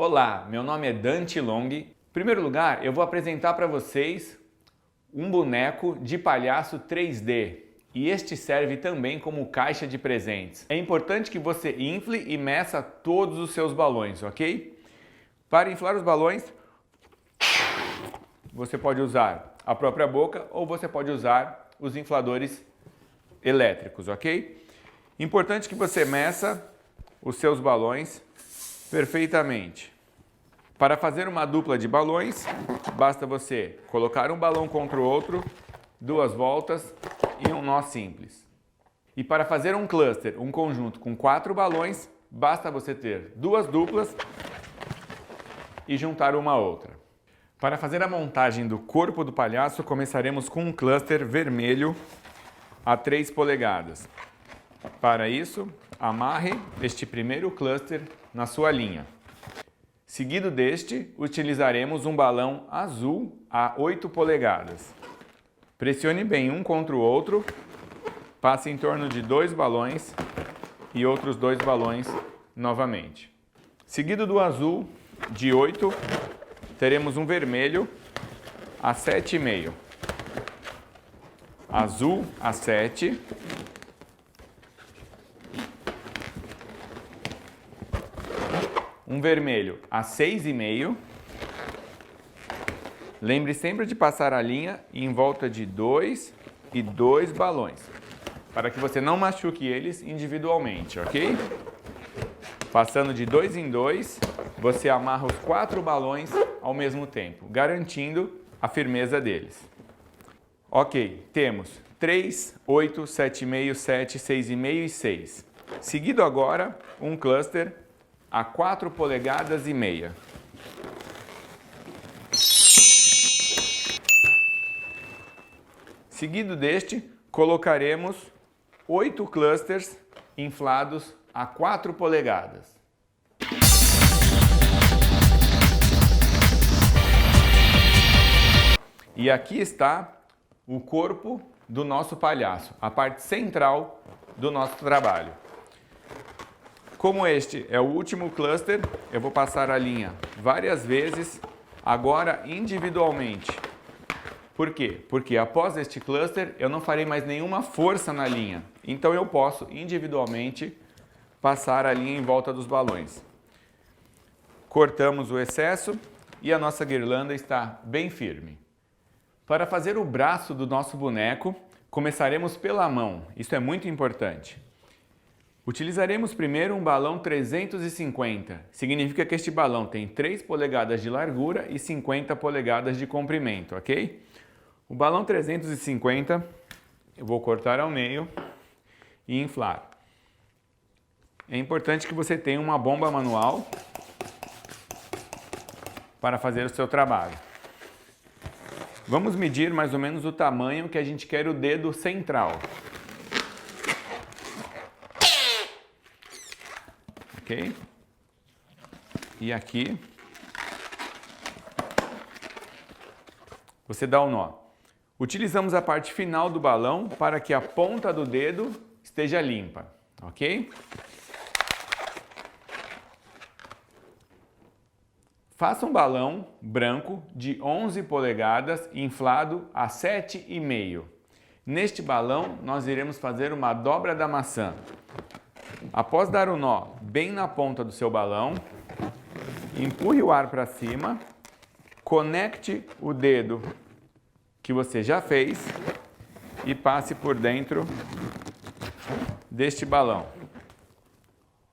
Olá, meu nome é Dante Long. Em primeiro lugar, eu vou apresentar para vocês um boneco de palhaço 3D. E este serve também como caixa de presentes. É importante que você infle e meça todos os seus balões, ok? Para inflar os balões, você pode usar a própria boca ou você pode usar os infladores elétricos, ok? Importante que você meça os seus balões perfeitamente. Para fazer uma dupla de balões, basta você colocar um balão contra o outro, 2 voltas e um nó simples. E para fazer um cluster, um conjunto com 4 balões, basta você ter 2 duplas e juntar uma a outra. Para fazer a montagem do corpo do palhaço, começaremos com um cluster vermelho a 3 polegadas. Para isso, amarre este primeiro cluster na sua linha. Seguido deste, utilizaremos um balão azul a 8 polegadas. Pressione bem um contra o outro, passe em torno de 2 balões e outros 2 balões novamente. Seguido do azul de 8, teremos um vermelho a 7,5. Azul a 7. Um vermelho a 6,5. Lembre sempre de passar a linha em volta de 2 e 2 balões, para que você não machuque eles individualmente, ok? Passando de 2 em 2, você amarra os 4 balões ao mesmo tempo, garantindo a firmeza deles. Ok, temos 3, 8, 7,5, 7, 6,5 e 6. Seguido agora, um cluster a 4 polegadas e meia. Seguido deste, colocaremos 8 clusters inflados a 4 polegadas. E aqui está o corpo do nosso palhaço, a parte central do nosso trabalho. Como este é o último cluster, eu vou passar a linha várias vezes, agora individualmente. Por quê? Porque após este cluster eu não farei mais nenhuma força na linha, então eu posso individualmente passar a linha em volta dos balões. Cortamos o excesso e a nossa guirlanda está bem firme. Para fazer o braço do nosso boneco, começaremos pela mão, isso é muito importante. Utilizaremos primeiro um balão 350, significa que este balão tem 3 polegadas de largura e 50 polegadas de comprimento, ok? O balão 350 eu vou cortar ao meio e inflar. É importante que você tenha uma bomba manual para fazer o seu trabalho. Vamos medir mais ou menos o tamanho que a gente quer o dedo central. Ok? E aqui você dá o nó. Utilizamos a parte final do balão para que a ponta do dedo esteja limpa, ok? Faça um balão branco de 11 polegadas inflado a 7,5. Neste balão nós iremos fazer uma dobra da maçã. Após dar o nó bem na ponta do seu balão, empurre o ar para cima, conecte o dedo que você já fez e passe por dentro deste balão,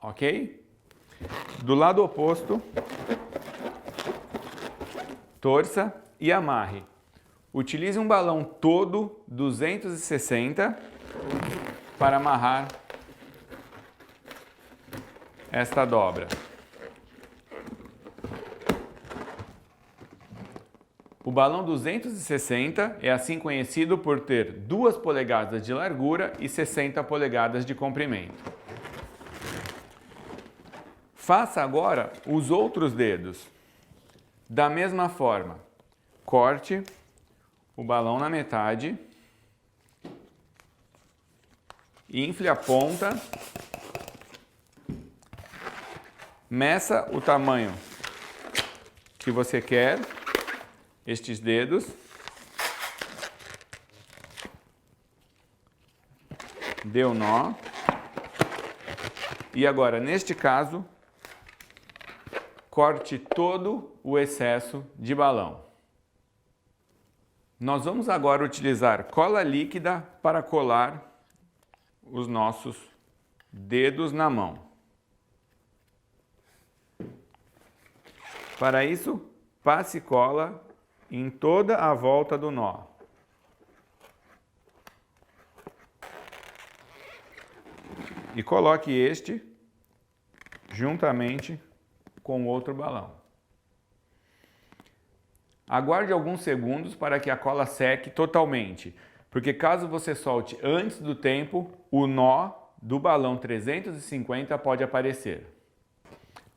ok? Do lado oposto, torça e amarre. Utilize um balão todo 260 para amarrar esta dobra. O balão 260 é assim conhecido por ter 2 polegadas de largura e 60 polegadas de comprimento. Faça agora os outros dedos. Da mesma forma, corte o balão na metade, infle a ponta, meça o tamanho que você quer, estes dedos. Deu nó. E agora, neste caso, corte todo o excesso de balão. Nós vamos agora utilizar cola líquida para colar os nossos dedos na mão. Para isso, passe cola em toda a volta do nó. E coloque este juntamente com outro balão. Aguarde alguns segundos para que a cola seque totalmente, porque caso você solte antes do tempo, o nó do balão 350 pode aparecer.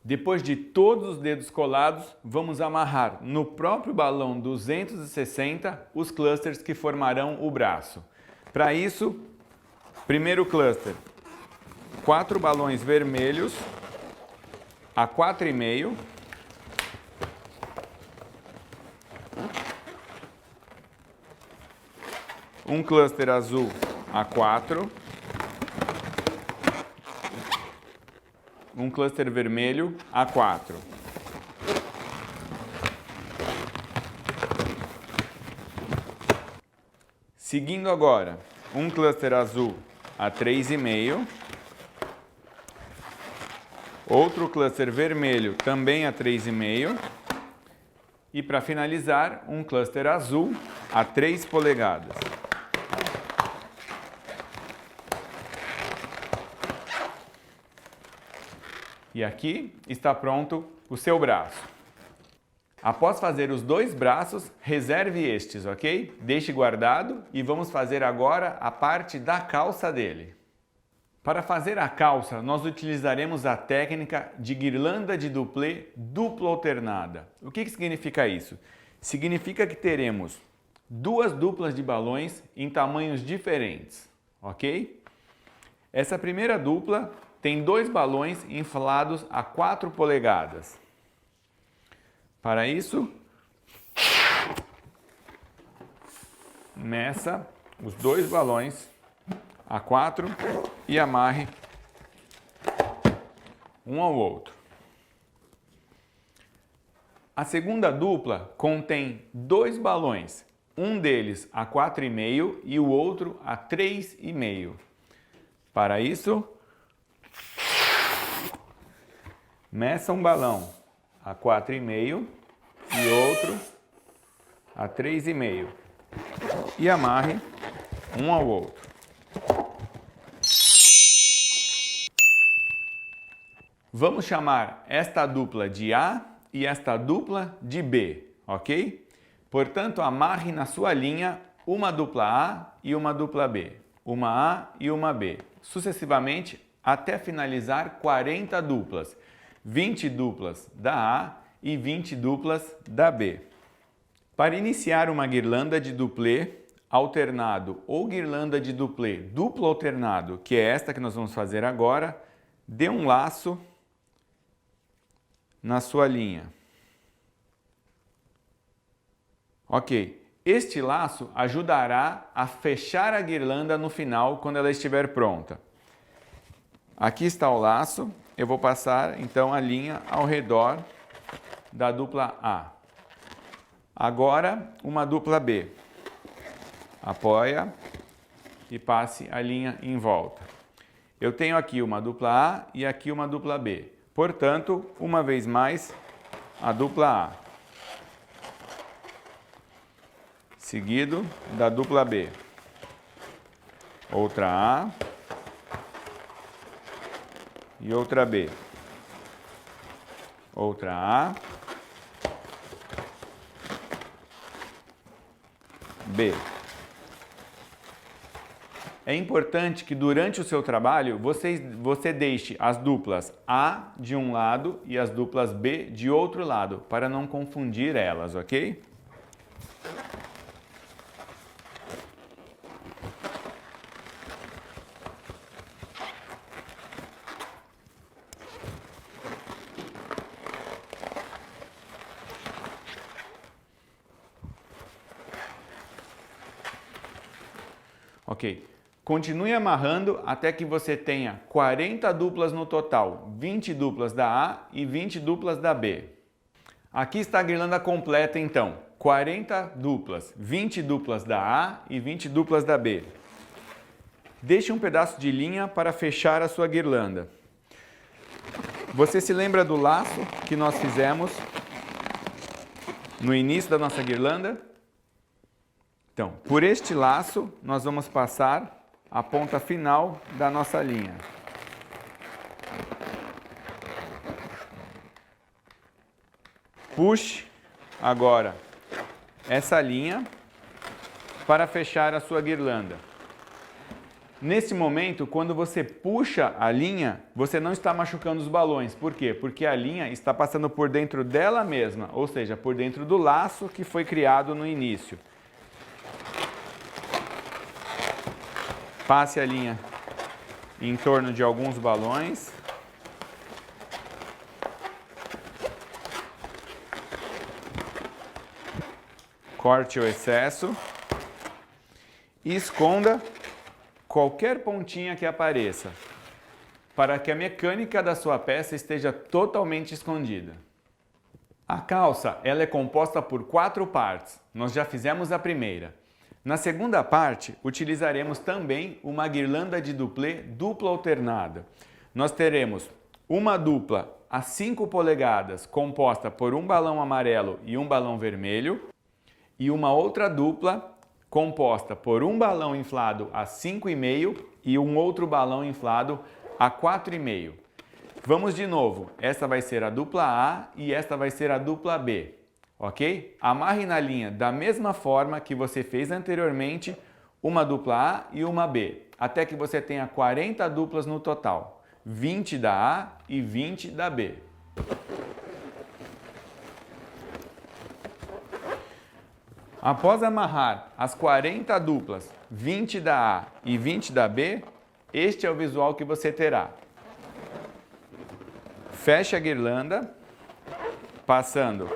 Depois de todos os dedos colados, vamos amarrar no próprio balão 260 os clusters que formarão o braço. Para isso, primeiro cluster, 4 balões vermelhos a 4,5. Um cluster azul a 4. Um cluster vermelho a 4. Seguindo agora, um cluster azul a 3,5. Outro cluster vermelho também a 3,5. E para finalizar, um cluster azul a 3 polegadas. E aqui está pronto o seu braço. Após fazer os 2 braços, reserve estes, ok? Deixe guardado e vamos fazer agora a parte da calça dele. Para fazer a calça, nós utilizaremos a técnica de guirlanda de duplê duplo alternada. O que significa isso? Significa que teremos 2 duplas de balões em tamanhos diferentes, ok? Essa primeira dupla tem 2 balões inflados a 4 polegadas. Para isso, meça os 2 balões a 4 e amarre um ao outro. A segunda dupla contém 2 balões, um deles a 4,5 e o outro a 3,5. Para isso, meça um balão a 4,5 e outro a 3,5 e amarre um ao outro. Vamos chamar esta dupla de A e esta dupla de B, ok? Portanto, amarre na sua linha uma dupla A e uma dupla B, uma A e uma B, sucessivamente até finalizar 40 duplas, 20 duplas da A e 20 duplas da B. Para iniciar uma guirlanda de duplê alternado ou guirlanda de duplê duplo alternado, que é esta que nós vamos fazer agora, dê um laço na sua linha. Ok, este laço ajudará a fechar a guirlanda no final quando ela estiver pronta. Aqui está o laço, eu vou passar então a linha ao redor da dupla A. Agora uma dupla B. Apoia e passe a linha em volta. Eu tenho aqui uma dupla A e aqui uma dupla B. Portanto, uma vez mais, a dupla A. Seguido da dupla B. Outra A. E outra B. Outra A. B. É importante que durante o seu trabalho você deixe as duplas A de um lado e as duplas B de outro lado, para não confundir elas, ok? Ok. Continue amarrando até que você tenha 40 duplas no total, 20 duplas da A e 20 duplas da B. Aqui está a guirlanda completa então, 40 duplas, 20 duplas da A e 20 duplas da B. Deixe um pedaço de linha para fechar a sua guirlanda. Você se lembra do laço que nós fizemos no início da nossa guirlanda? Então, por este laço, nós vamos passar a ponta final da nossa linha. Puxe agora essa linha para fechar a sua guirlanda. Nesse momento, quando você puxa a linha, você não está machucando os balões. Por quê? Porque a linha está passando por dentro dela mesma, ou seja, por dentro do laço que foi criado no início. Passe a linha em torno de alguns balões. Corte o excesso e esconda qualquer pontinha que apareça, para que a mecânica da sua peça esteja totalmente escondida. A calça ela é composta por 4 partes, nós já fizemos a primeira. Na segunda parte, utilizaremos também uma guirlanda de duplê dupla alternada. Nós teremos uma dupla a 5 polegadas composta por um balão amarelo e um balão vermelho e uma outra dupla composta por um balão inflado a 5,5 e um outro balão inflado a 4,5. Vamos de novo, esta vai ser a dupla A e esta vai ser a dupla B, ok? Amarre na linha da mesma forma que você fez anteriormente, uma dupla A e uma B, até que você tenha 40 duplas no total, 20 da A e 20 da B. Após amarrar as 40 duplas, 20 da A e 20 da B, este é o visual que você terá. Feche a guirlanda, passando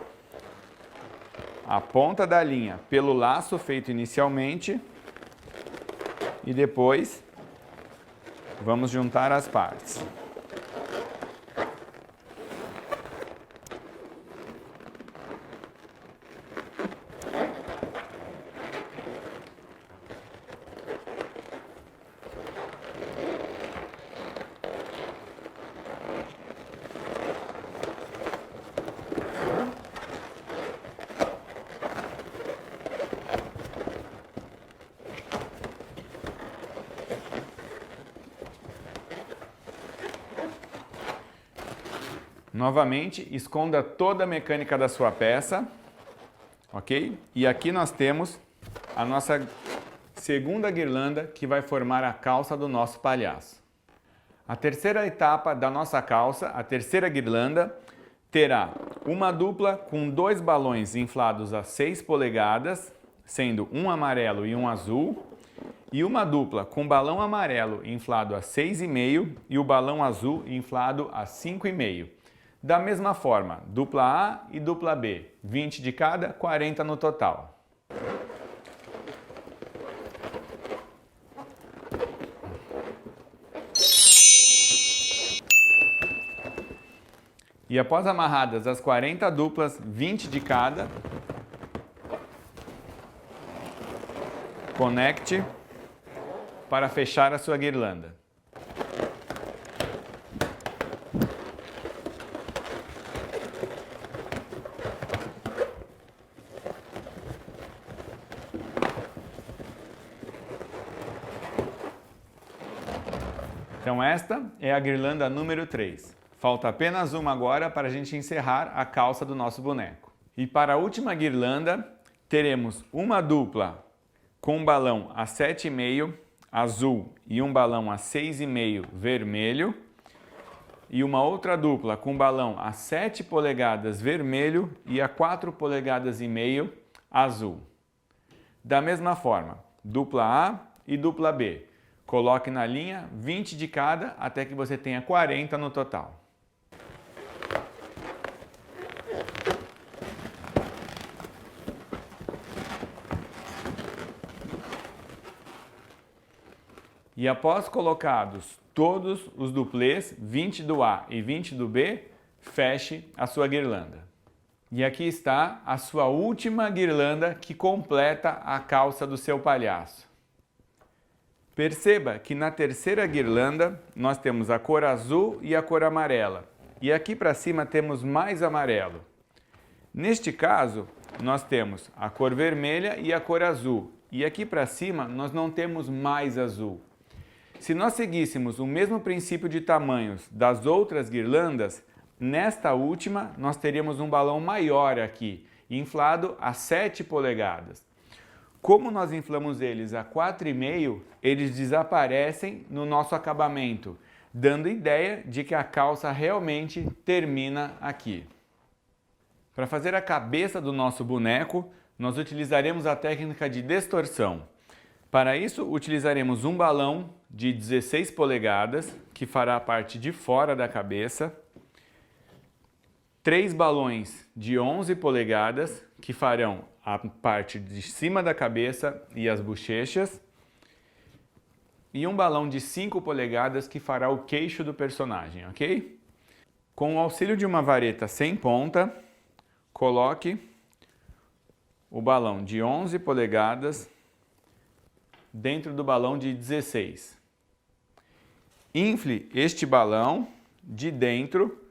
a ponta da linha pelo laço feito inicialmente e depois vamos juntar as partes. Novamente, esconda toda a mecânica da sua peça, ok? E aqui nós temos a nossa segunda guirlanda que vai formar a calça do nosso palhaço. A terceira etapa da nossa calça, a terceira guirlanda, terá uma dupla com 2 balões inflados a 6 polegadas, sendo um amarelo e um azul, e uma dupla com balão amarelo inflado a 6,5 e o balão azul inflado a 5,5. Da mesma forma, dupla A e dupla B, 20 de cada, 40 no total. E após amarradas as 40 duplas, 20 de cada, conecte para fechar a sua guirlanda. Então esta é a guirlanda número 3. Falta apenas uma agora para a gente encerrar a calça do nosso boneco. E para a última guirlanda, teremos uma dupla com um balão a 7,5 azul e um balão a 6,5 vermelho. E uma outra dupla com balão a 7 polegadas vermelho e a 4 polegadas e meio azul. Da mesma forma, dupla A e dupla B. Coloque na linha 20 de cada até que você tenha 40 no total. E após colocados todos os duplês, 20 do A e 20 do B, feche a sua guirlanda. E aqui está a sua última guirlanda que completa a calça do seu palhaço. Perceba que na terceira guirlanda nós temos a cor azul e a cor amarela. E aqui para cima temos mais amarelo. Neste caso, nós temos a cor vermelha e a cor azul. E aqui para cima nós não temos mais azul. Se nós seguíssemos o mesmo princípio de tamanhos das outras guirlandas, nesta última nós teríamos um balão maior aqui, inflado a 7 polegadas. Como nós inflamos eles a 4,5, eles desaparecem no nosso acabamento, dando ideia de que a calça realmente termina aqui. Para fazer a cabeça do nosso boneco, nós utilizaremos a técnica de distorção. Para isso, utilizaremos um balão de 16 polegadas, que fará a parte de fora da cabeça, 3 balões de 11 polegadas, que farão a parte de cima da cabeça e as bochechas, e um balão de 5 polegadas que fará o queixo do personagem, ok? Com o auxílio de uma vareta sem ponta, coloque o balão de 11 polegadas dentro do balão de 16. Infle este balão de dentro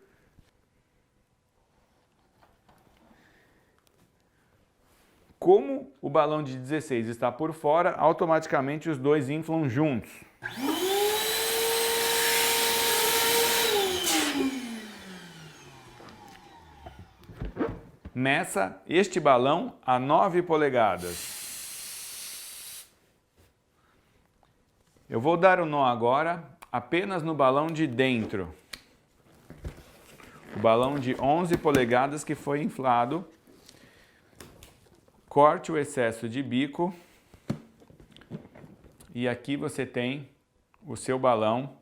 Como o balão de 16 está por fora, automaticamente os dois inflam juntos. Meça este balão a 9 polegadas. Eu vou dar o nó agora apenas no balão de dentro. O balão de 11 polegadas que foi inflado. Corte o excesso de bico e aqui você tem o seu balão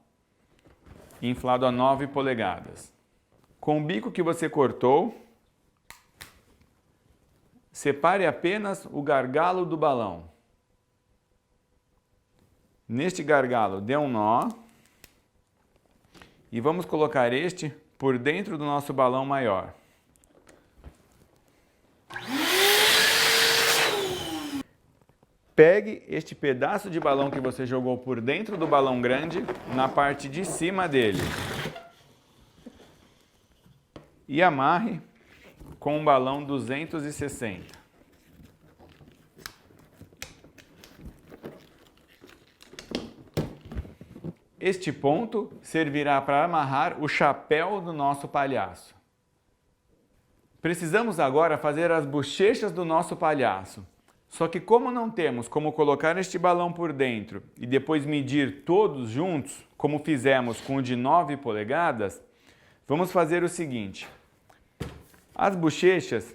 inflado a 9 polegadas. Com o bico que você cortou, separe apenas o gargalo do balão. Neste gargalo, dê um nó e vamos colocar este por dentro do nosso balão maior. Pegue este pedaço de balão que você jogou por dentro do balão grande, na parte de cima dele. E amarre com um balão 260. Este ponto servirá para amarrar o chapéu do nosso palhaço. Precisamos agora fazer as bochechas do nosso palhaço. Só que como não temos como colocar este balão por dentro e depois medir todos juntos, como fizemos com o de 9 polegadas, vamos fazer o seguinte. As bochechas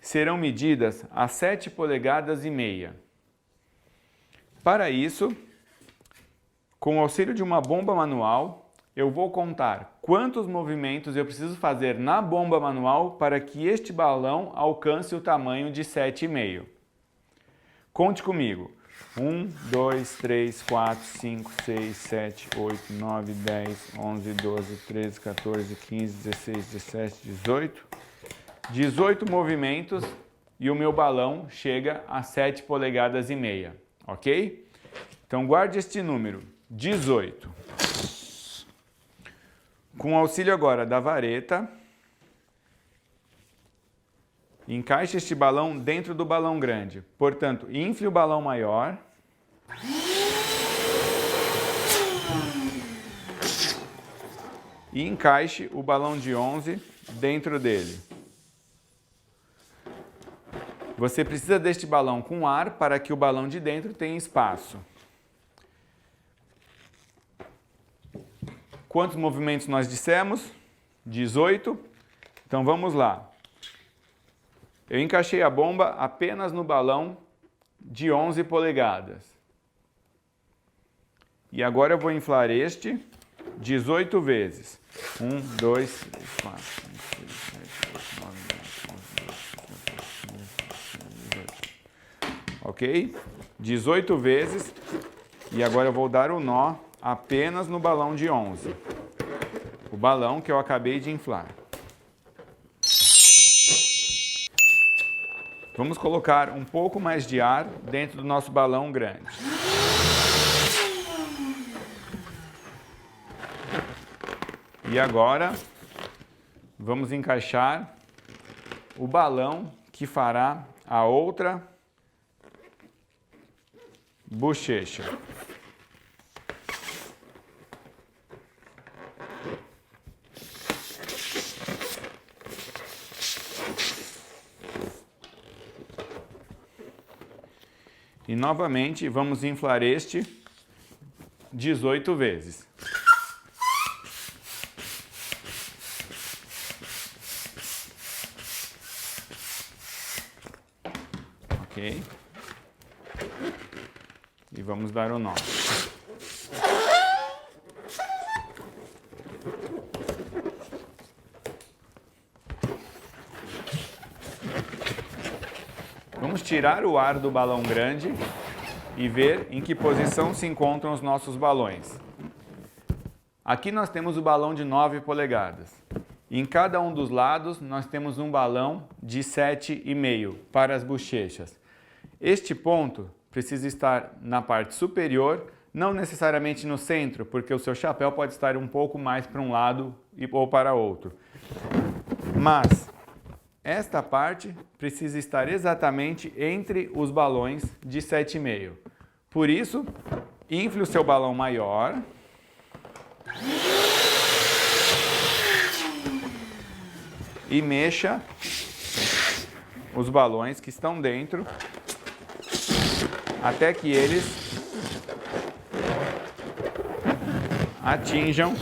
serão medidas a 7 polegadas e meia. Para isso, com o auxílio de uma bomba manual, eu vou contar quantos movimentos eu preciso fazer na bomba manual para que este balão alcance o tamanho de 7,5. Conte comigo. 1, 2, 3, 4, 5, 6, 7, 8, 9, 10, 11, 12, 13, 14, 15, 16, 17, 18. 18 movimentos e o meu balão chega a 7 polegadas e meia, ok? Então guarde este número, 18. Com o auxílio agora da vareta, encaixe este balão dentro do balão grande. Portanto, infle o balão maior. E encaixe o balão de 11 dentro dele. Você precisa deste balão com ar para que o balão de dentro tenha espaço. Quantos movimentos nós dissemos? 18. Então vamos lá. Eu encaixei a bomba apenas no balão de 11 polegadas. E agora eu vou inflar este 18 vezes. 1, 2, 3, 4, 5, 6, 7, 8, 9, 10, 11, 12, 13, 14, 15, 16, 18. Ok? 18 vezes. E agora eu vou dar o nó apenas no balão de 11. O balão que eu acabei de inflar. Vamos colocar um pouco mais de ar dentro do nosso balão grande. E agora, vamos encaixar o balão que fará a outra bochecha. E novamente vamos inflar este 18 vezes. Ok? E vamos dar o nó. Vamos tirar o ar do balão grande e ver em que posição se encontram os nossos balões. Aqui nós temos o balão de 9 polegadas. Em cada um dos lados nós temos um balão de 7,5 para as bochechas. Este ponto precisa estar na parte superior, não necessariamente no centro, porque o seu chapéu pode estar um pouco mais para um lado ou para outro. Mas esta parte precisa estar exatamente entre os balões de 7,5. Por isso, infle o seu balão maior. E mexa os balões que estão dentro até que eles atinjam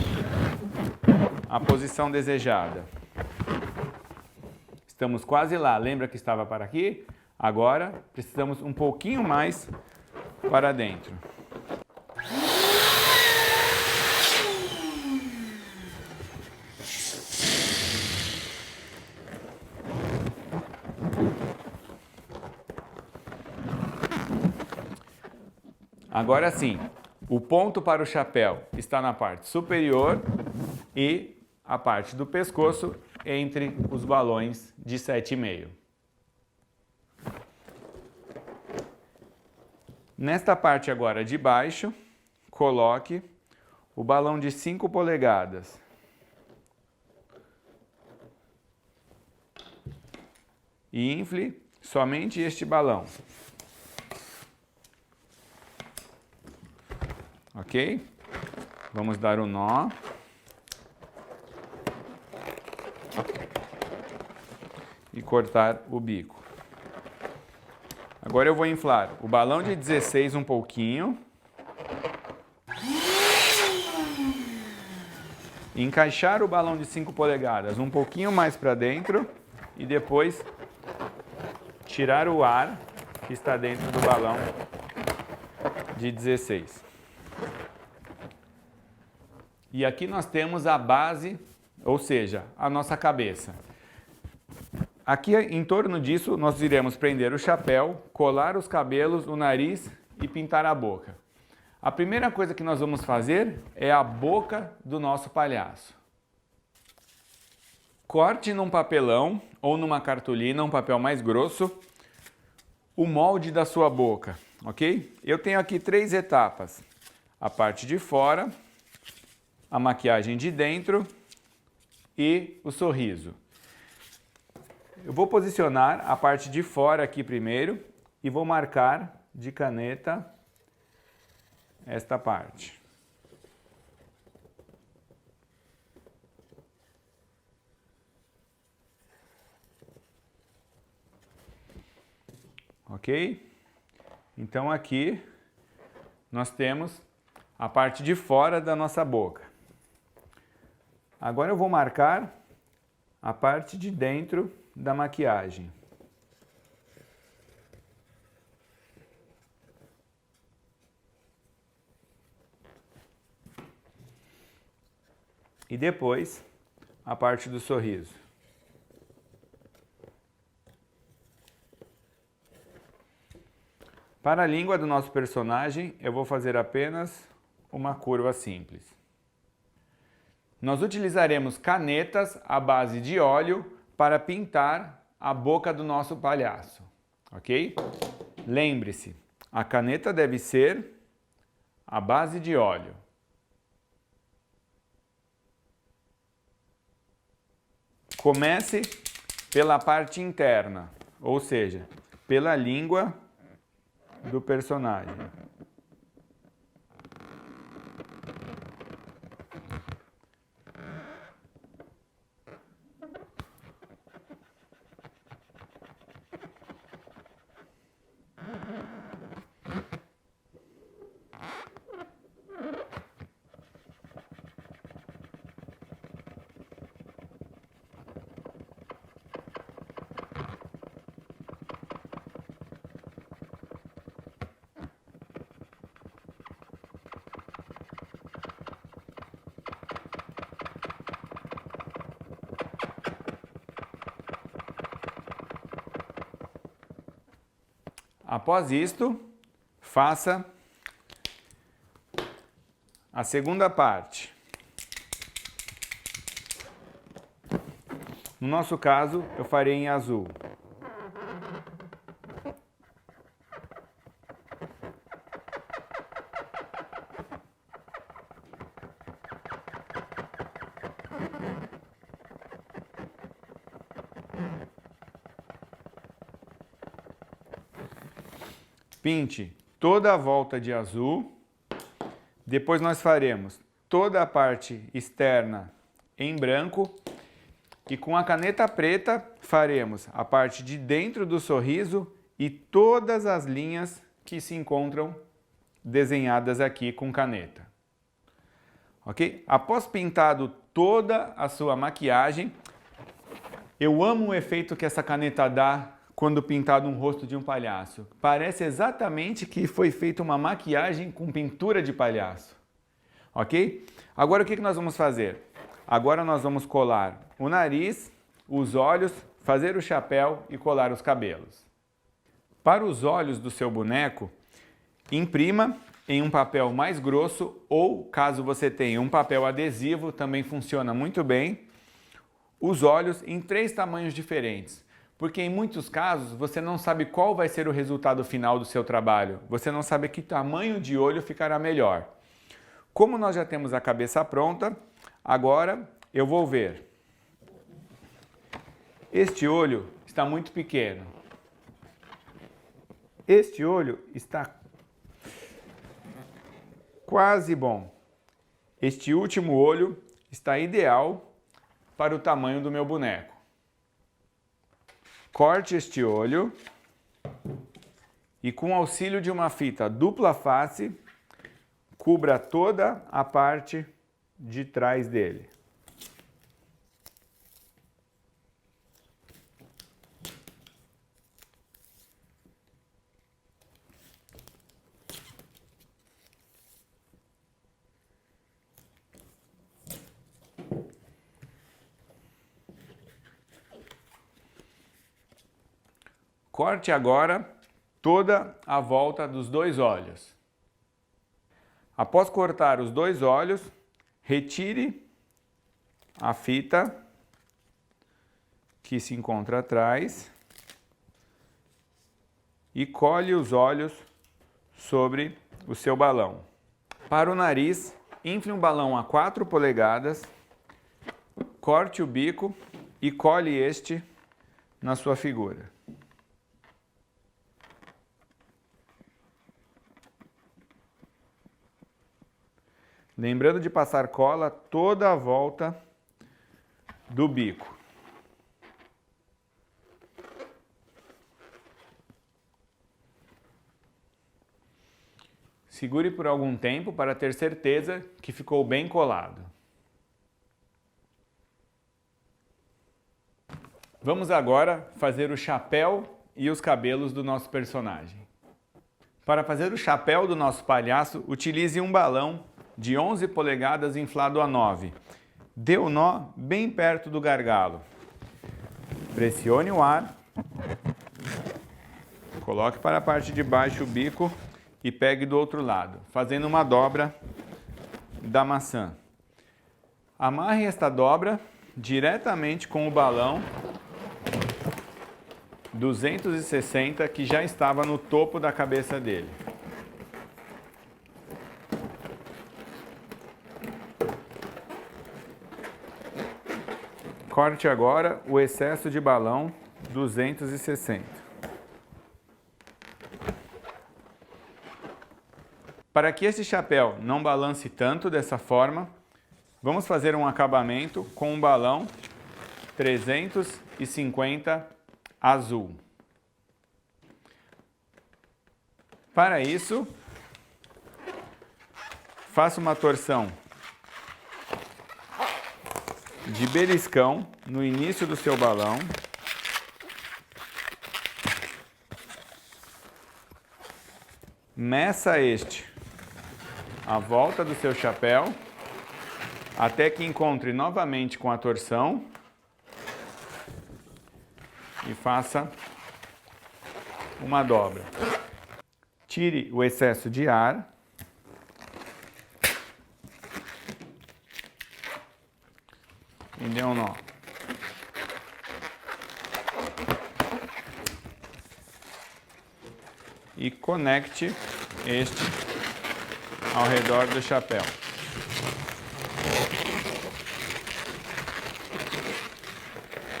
a posição desejada. Estamos quase lá. Lembra que estava para aqui? Agora precisamos um pouquinho mais para dentro. Agora sim, o ponto para o chapéu está na parte superior e a parte do pescoço entre os balões de 7,5. Nesta parte agora de baixo, coloque o balão de 5 polegadas. E infle somente este balão. Ok? Vamos dar um nó. E cortar o bico. Agora eu vou inflar o balão de 16 um pouquinho. Encaixar o balão de 5 polegadas um pouquinho mais para dentro. E depois tirar o ar que está dentro do balão de 16. E aqui nós temos a base, ou seja, a nossa cabeça. Aqui em torno disso nós iremos prender o chapéu, colar os cabelos, o nariz e pintar a boca. A primeira coisa que nós vamos fazer é a boca do nosso palhaço. Corte num papelão ou numa cartolina, um papel mais grosso, o molde da sua boca, ok? Eu tenho aqui 3 etapas. A parte de fora, a maquiagem de dentro e o sorriso. Eu vou posicionar a parte de fora aqui primeiro e vou marcar de caneta esta parte. Ok? Então aqui nós temos a parte de fora da nossa boca. Agora eu vou marcar a parte de dentro da maquiagem. E depois a parte do sorriso. Para a língua do nosso personagem, eu vou fazer apenas uma curva simples. Nós utilizaremos canetas à base de óleo para pintar a boca do nosso palhaço, ok? Lembre-se, a caneta deve ser à base de óleo. Comece pela parte interna, ou seja, pela língua do personagem. Após isto, faça a segunda parte. No nosso caso, eu farei em azul. Pinte toda a volta de azul. Depois nós faremos toda a parte externa em branco. E com a caneta preta faremos a parte de dentro do sorriso e todas as linhas que se encontram desenhadas aqui com caneta. Ok? Após pintado toda a sua maquiagem, eu amo o efeito que essa caneta dá quando pintado um rosto de um palhaço. Parece exatamente que foi feita uma maquiagem com pintura de palhaço. Ok? Agora o que nós vamos fazer? Agora nós vamos colar o nariz, os olhos, fazer o chapéu e colar os cabelos. Para os olhos do seu boneco, imprima em um papel mais grosso ou, caso você tenha um papel adesivo, também funciona muito bem, os olhos em 3 tamanhos diferentes. Porque em muitos casos você não sabe qual vai ser o resultado final do seu trabalho. Você não sabe que tamanho de olho ficará melhor. Como nós já temos a cabeça pronta, agora eu vou ver. Este olho está muito pequeno. Este olho está quase bom. Este último olho está ideal para o tamanho do meu boneco. Corte este olho e, com o auxílio de uma fita dupla face, cubra toda a parte de trás dele. Corte agora toda a volta dos 2 olhos. Após cortar os 2 olhos, retire a fita que se encontra atrás e cole os olhos sobre o seu balão. Para o nariz, infle um balão a 4 polegadas, corte o bico e cole este na sua figura. Lembrando de passar cola toda a volta do bico. Segure por algum tempo para ter certeza que ficou bem colado. Vamos agora fazer o chapéu e os cabelos do nosso personagem. Para fazer o chapéu do nosso palhaço, utilize um balão de 11 polegadas inflado a 9. Dê o nó bem perto do gargalo. Pressione o ar. Coloque para a parte de baixo o bico e pegue do outro lado, fazendo uma dobra da maçã. Amarre esta dobra diretamente com o balão 260 que já estava no topo da cabeça dele. Corte agora o excesso de balão 260. Para que esse chapéu não balance tanto dessa forma, vamos fazer um acabamento com um balão 350 azul. Para isso, faça uma torção de beliscão no início do seu balão. Meça este à volta do seu chapéu até que encontre novamente com a torção e faça uma dobra. Tire o excesso de ar. E dê um nó. E conecte este ao redor do chapéu.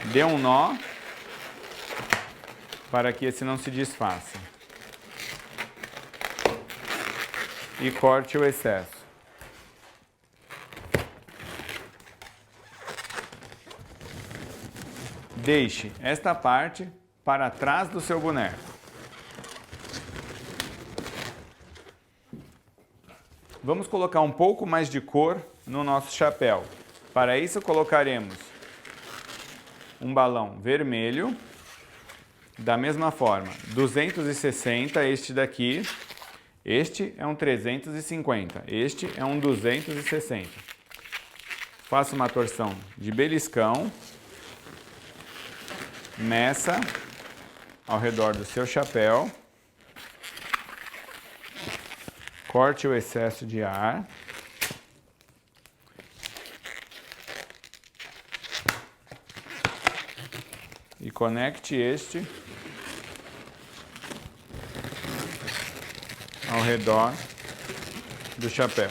Dê um nó para que esse não se desfaça. E corte o excesso. Deixe esta parte para trás do seu boneco. Vamos colocar um pouco mais de cor no nosso chapéu. Para isso colocaremos um balão vermelho, da mesma forma, 260, este daqui. Este é um 350, este é um 260. Faça uma torção de beliscão. Meça ao redor do seu chapéu. Corte o excesso de ar. E conecte este ao redor do chapéu.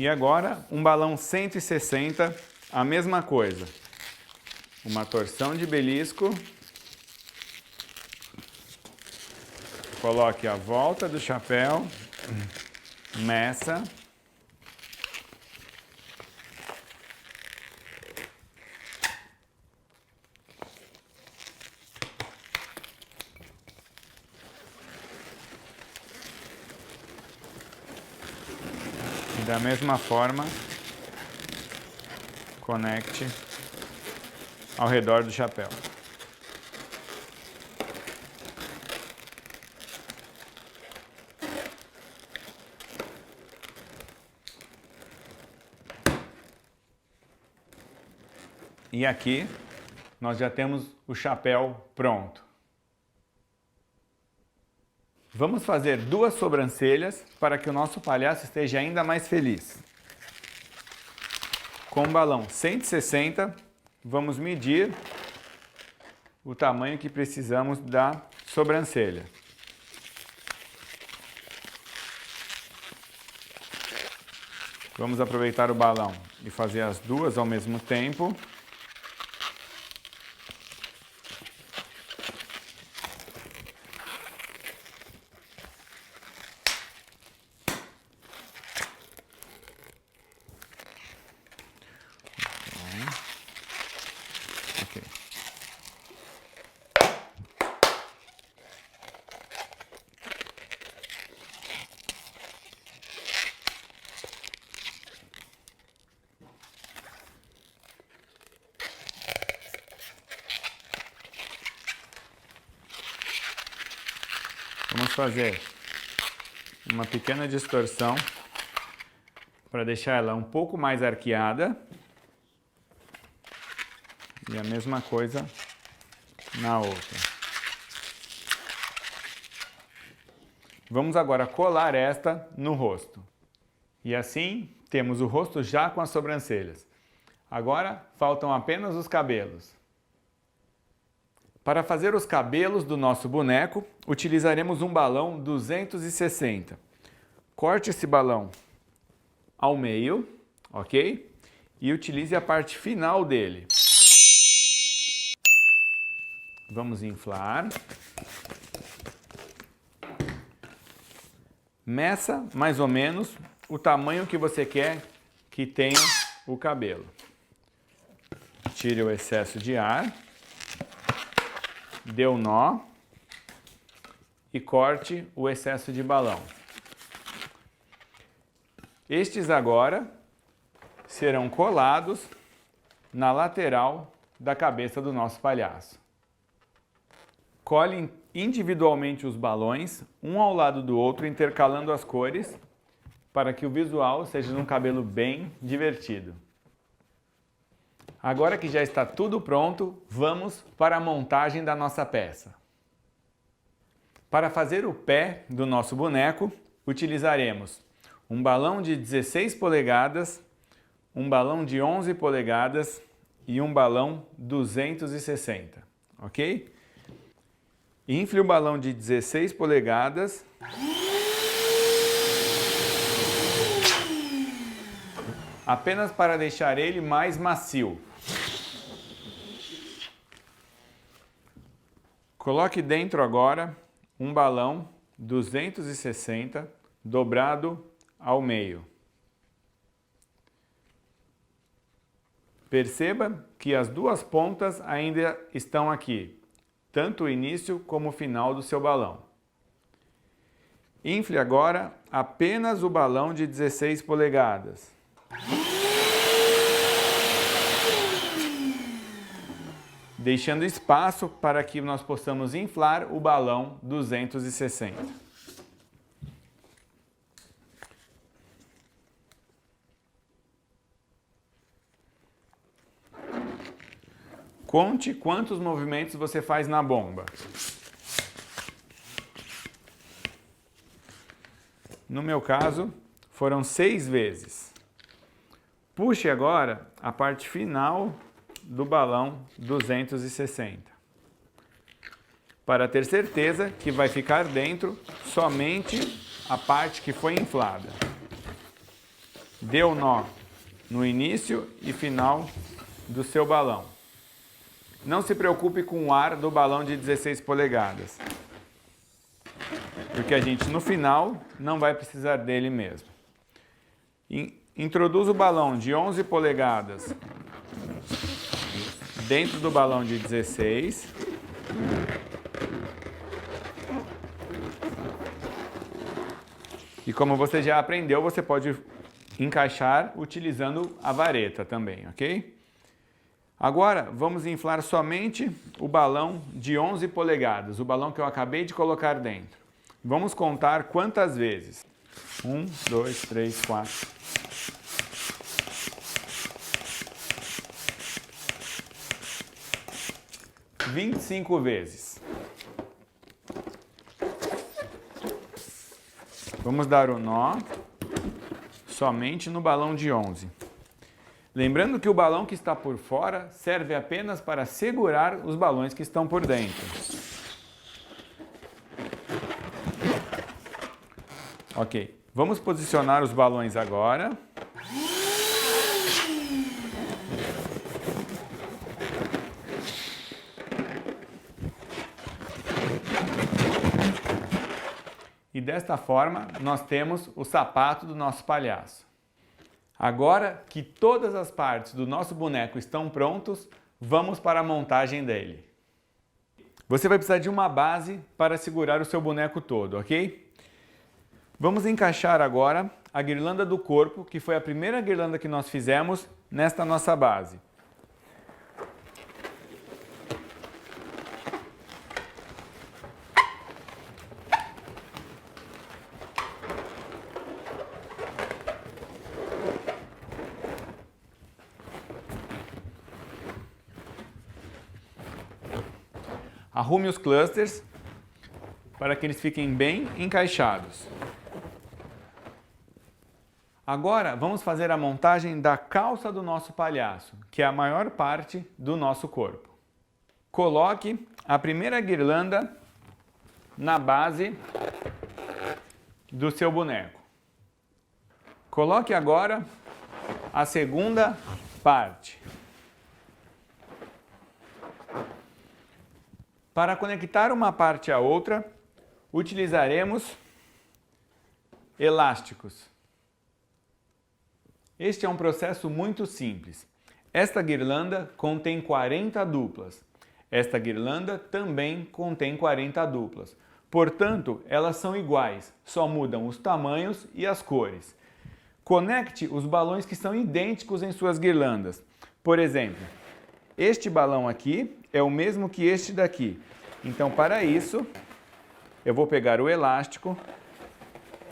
E agora, um balão 160, a mesma coisa. Uma torção de belisco. Coloque a volta do chapéu. Meça. E da mesma forma, conecte ao redor do chapéu. E aqui nós já temos o chapéu pronto. Vamos fazer duas sobrancelhas para que o nosso palhaço esteja ainda mais feliz. Com o balão 160, vamos medir o tamanho que precisamos da sobrancelha. Vamos aproveitar o balão e fazer as duas ao mesmo tempo. Ok. Vamos vamos fazer uma pequena distorção para deixar ela um pouco mais arqueada. E a mesma coisa na outra. Vamos agora colar esta no rosto. E assim temos o rosto já com as sobrancelhas. Agora faltam apenas os cabelos. Para fazer os cabelos do nosso boneco, utilizaremos um balão 260. Corte esse balão ao meio, ok? E utilize a parte final dele. Vamos inflar. Meça mais ou menos o tamanho que você quer que tenha o cabelo. Tire o excesso de ar. Dê um nó. E corte o excesso de balão. Estes agora serão colados na lateral da cabeça do nosso palhaço. Cole individualmente os balões, um ao lado do outro, intercalando as cores, para que o visual seja de um cabelo bem divertido. Agora que já está tudo pronto, vamos para a montagem da nossa peça. Para fazer o pé do nosso boneco, utilizaremos um balão de 16 polegadas, um balão de 11 polegadas e um balão 260, ok? Infle o balão de 16 polegadas apenas para deixar ele mais macio. Coloque dentro agora um balão 260 dobrado ao meio. Perceba que as duas pontas ainda estão aqui, tanto o início como o final do seu balão. Infle agora apenas o balão de 16 polegadas. Deixando espaço para que nós possamos inflar o balão 260. Conte quantos movimentos você faz na bomba. No meu caso, foram 6 vezes. Puxe agora a parte final do balão 260. Para ter certeza que vai ficar dentro somente a parte que foi inflada. Dê o nó no início e final do seu balão. Não se preocupe com o ar do balão de 16 polegadas, porque a gente no final não vai precisar dele mesmo. Introduza o balão de 11 polegadas dentro do balão de 16. E como você já aprendeu, você pode encaixar utilizando a vareta também, ok? Agora, vamos inflar somente o balão de 11 polegadas, o balão que eu acabei de colocar dentro. Vamos contar quantas vezes. 1, 2, 3, 4. 25 vezes. Vamos dar o nó somente no balão de 11. Lembrando que o balão que está por fora serve apenas para segurar os balões que estão por dentro. Ok, vamos posicionar os balões agora. E desta forma, nós temos o sapato do nosso palhaço. Agora que todas as partes do nosso boneco estão prontos, vamos para a montagem dele. Você vai precisar de uma base para segurar o seu boneco todo, ok? Vamos encaixar agora a guirlanda do corpo, que foi a primeira guirlanda que nós fizemos nesta nossa base. Arrume os clusters para que eles fiquem bem encaixados. Agora vamos fazer a montagem da calça do nosso palhaço, que é a maior parte do nosso corpo. Coloque a primeira guirlanda na base do seu boneco. Coloque agora a segunda parte. Para conectar uma parte à outra, utilizaremos elásticos. Este é um processo muito simples. Esta guirlanda contém 40 duplas. Esta guirlanda também contém 40 duplas. Portanto, elas são iguais, só mudam os tamanhos e as cores. Conecte os balões que são idênticos em suas guirlandas. Por exemplo, este balão aqui é o mesmo que este daqui. Então, para isso, eu vou pegar o elástico,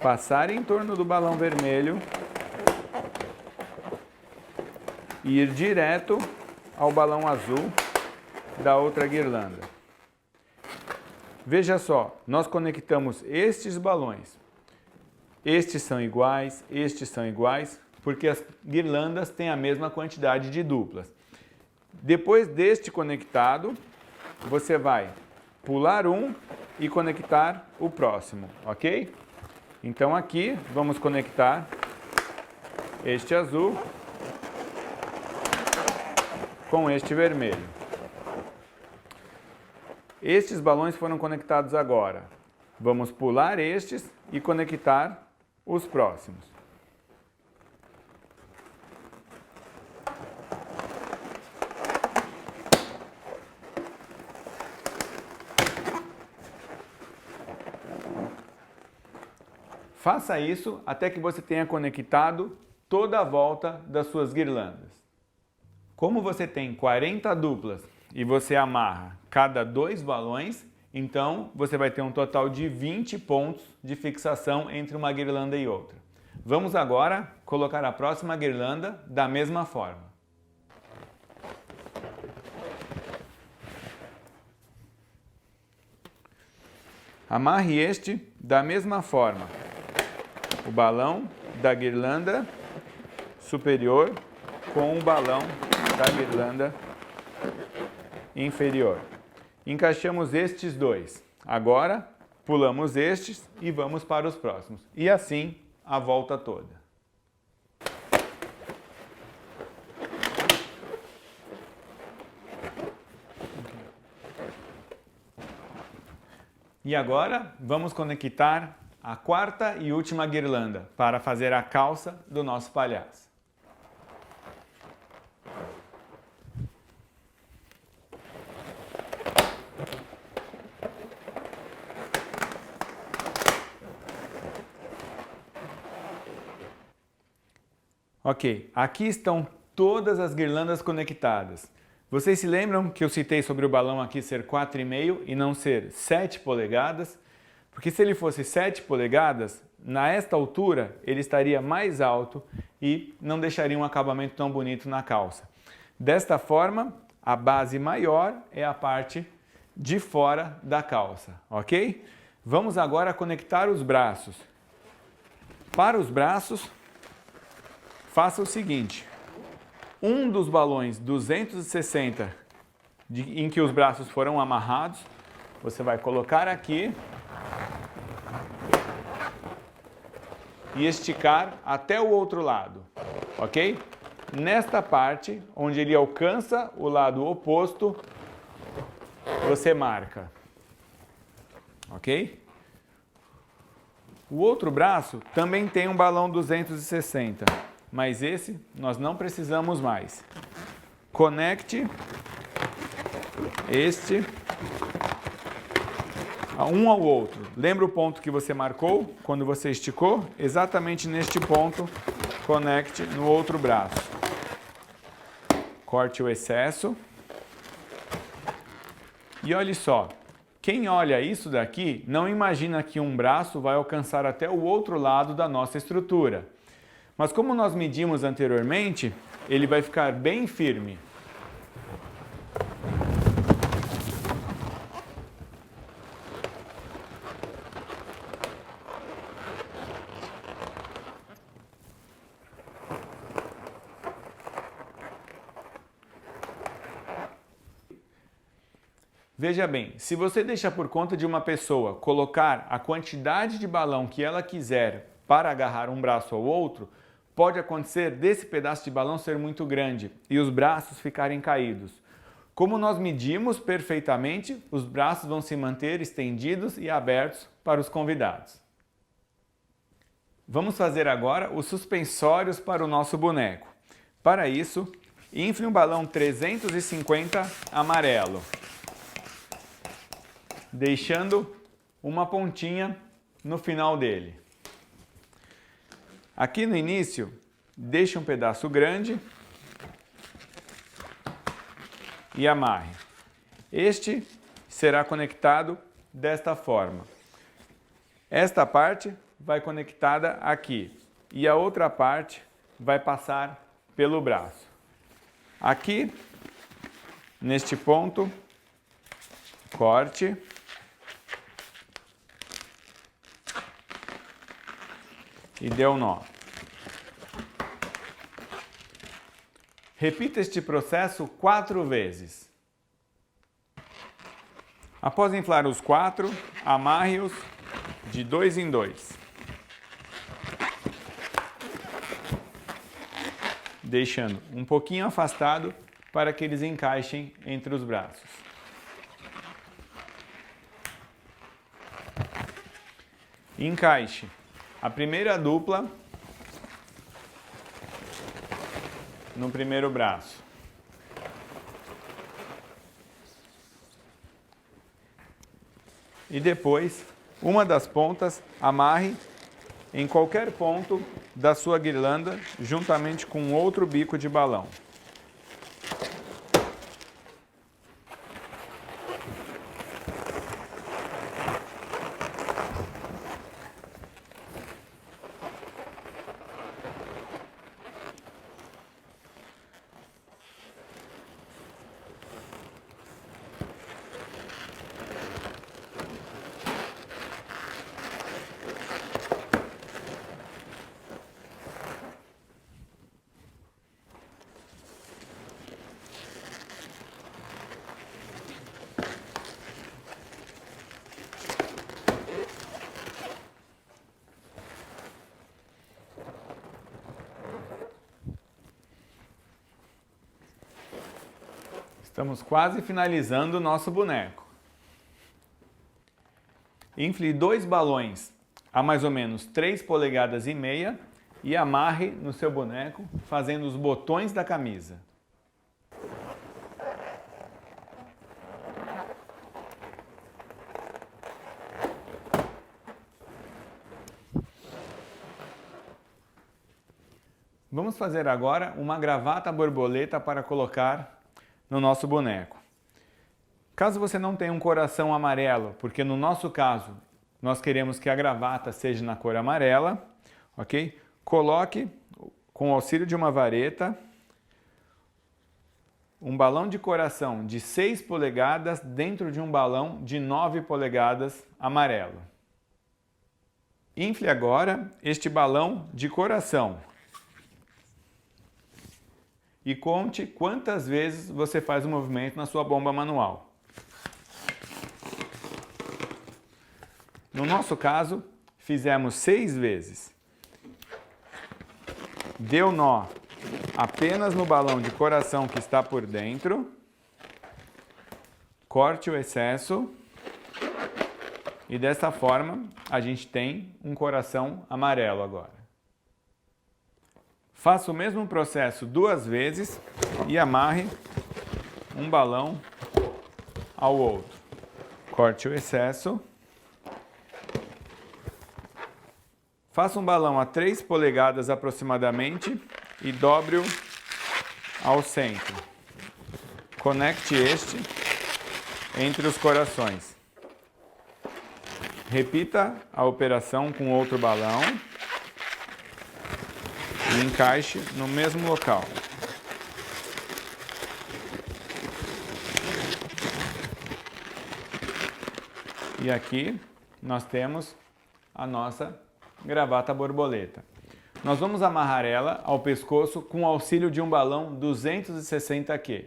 passar em torno do balão vermelho e ir direto ao balão azul da outra guirlanda. Veja só, nós conectamos estes balões. Estes são iguais, porque as guirlandas têm a mesma quantidade de duplas. Depois deste conectado, você vai pular um e conectar o próximo, ok? Então aqui vamos conectar este azul com este vermelho. Estes balões foram conectados agora. Vamos pular estes e conectar os próximos. Faça isso até que você tenha conectado toda a volta das suas guirlandas. Como você tem 40 duplas e você amarra cada 2 balões, então você vai ter um total de 20 pontos de fixação entre uma guirlanda e outra. Vamos agora colocar a próxima guirlanda da mesma forma. Amarre este da mesma forma. O balão da guirlanda superior com o balão da guirlanda inferior. Encaixamos estes dois. Agora, pulamos estes e vamos para os próximos. E assim, a volta toda. E agora, vamos conectar a quarta e última guirlanda para fazer a calça do nosso palhaço. Ok, aqui estão todas as guirlandas conectadas. Vocês se lembram que eu citei sobre o balão aqui ser 4,5 e não ser 7 polegadas? Porque se ele fosse 7 polegadas, nesta altura ele estaria mais alto e não deixaria um acabamento tão bonito na calça. Desta forma, a base maior é a parte de fora da calça, ok? Vamos agora conectar os braços. Para os braços, faça o seguinte, um dos balões 260 em que os braços foram amarrados, você vai colocar aqui e esticar até o outro lado, ok? Nesta parte, onde ele alcança o lado oposto, você marca, ok? O outro braço também tem um balão 260. Mas esse nós não precisamos mais. Conecte este um ao outro. Lembra o ponto que você marcou quando você esticou? Exatamente neste ponto, conecte no outro braço. Corte o excesso. E olhe só, quem olha isso daqui não imagina que um braço vai alcançar até o outro lado da nossa estrutura. Mas como nós medimos anteriormente, ele vai ficar bem firme. Veja bem, se você deixar por conta de uma pessoa colocar a quantidade de balão que ela quiser para agarrar um braço ao outro, pode acontecer desse pedaço de balão ser muito grande e os braços ficarem caídos. Como nós medimos perfeitamente, os braços vão se manter estendidos e abertos para os convidados. Vamos fazer agora os suspensórios para o nosso boneco. Para isso, infle um balão 350 amarelo, deixando uma pontinha no final dele. Aqui no início, deixe um pedaço grande e amarre. Este será conectado desta forma. Esta parte vai conectada aqui e a outra parte vai passar pelo braço. Aqui, neste ponto, corte e dê um nó. Repita este processo 4 vezes. Após inflar os 4, amarre-os de 2 em 2. Deixando um pouquinho afastado para que eles encaixem entre os braços. Encaixe a primeira dupla no primeiro braço. E depois, uma das pontas amarre em qualquer ponto da sua guirlanda, juntamente com outro bico de balão. Estamos quase finalizando o nosso boneco. Infle 2 balões a mais ou menos 3,5 polegadas e amarre no seu boneco, fazendo os botões da camisa. Vamos fazer agora uma gravata borboleta para colocar no nosso boneco. Caso você não tenha um coração amarelo, porque no nosso caso nós queremos que a gravata seja na cor amarela, ok? Coloque, com o auxílio de uma vareta, um balão de coração de 6 polegadas dentro de um balão de 9 polegadas amarelo. Infle agora este balão de coração e conte quantas vezes você faz o movimento na sua bomba manual. No nosso caso, fizemos 6 vezes. Dê o nó apenas no balão de coração que está por dentro. Corte o excesso. E dessa forma, a gente tem um coração amarelo agora. Faça o mesmo processo 2 vezes e amarre um balão ao outro. Corte o excesso. Faça um balão a 3 polegadas aproximadamente e dobre-o ao centro. Conecte este entre os corações. Repita a operação com outro balão e encaixe no mesmo local. E aqui nós temos a nossa gravata borboleta. Nós vamos amarrar ela ao pescoço com o auxílio de um balão 260Q.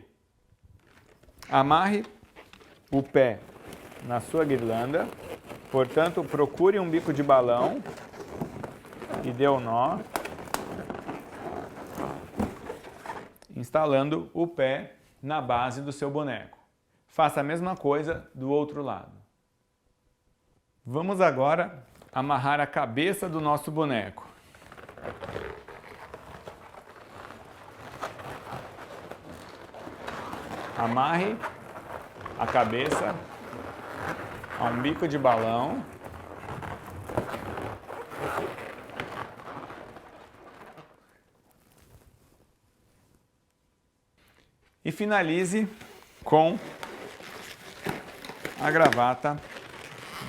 Amarre o pé na sua guirlanda. Portanto, procure um bico de balão e dê o nó, instalando o pé na base do seu boneco. Faça a mesma coisa do outro lado. Vamos agora amarrar a cabeça do nosso boneco. Amarre a cabeça a um bico de balão. E finalize com a gravata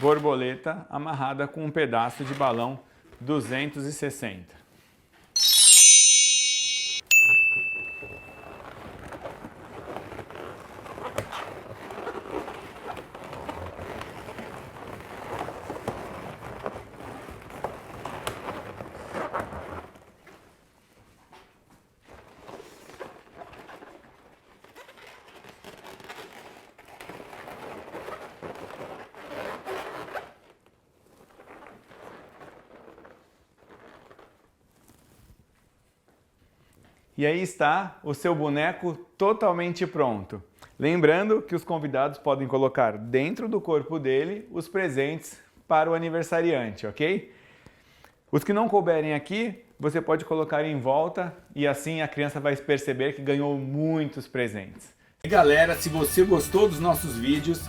borboleta amarrada com um pedaço de balão 260. E aí está o seu boneco totalmente pronto. Lembrando que os convidados podem colocar dentro do corpo dele os presentes para o aniversariante, ok? Os que não couberem aqui, você pode colocar em volta e assim a criança vai perceber que ganhou muitos presentes. E galera, se você gostou dos nossos vídeos,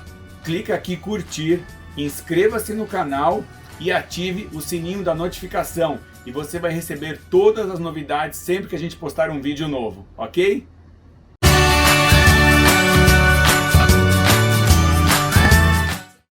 clica aqui em curtir, inscreva-se no canal e ative o sininho da notificação. E você vai receber todas as novidades sempre que a gente postar um vídeo novo, ok?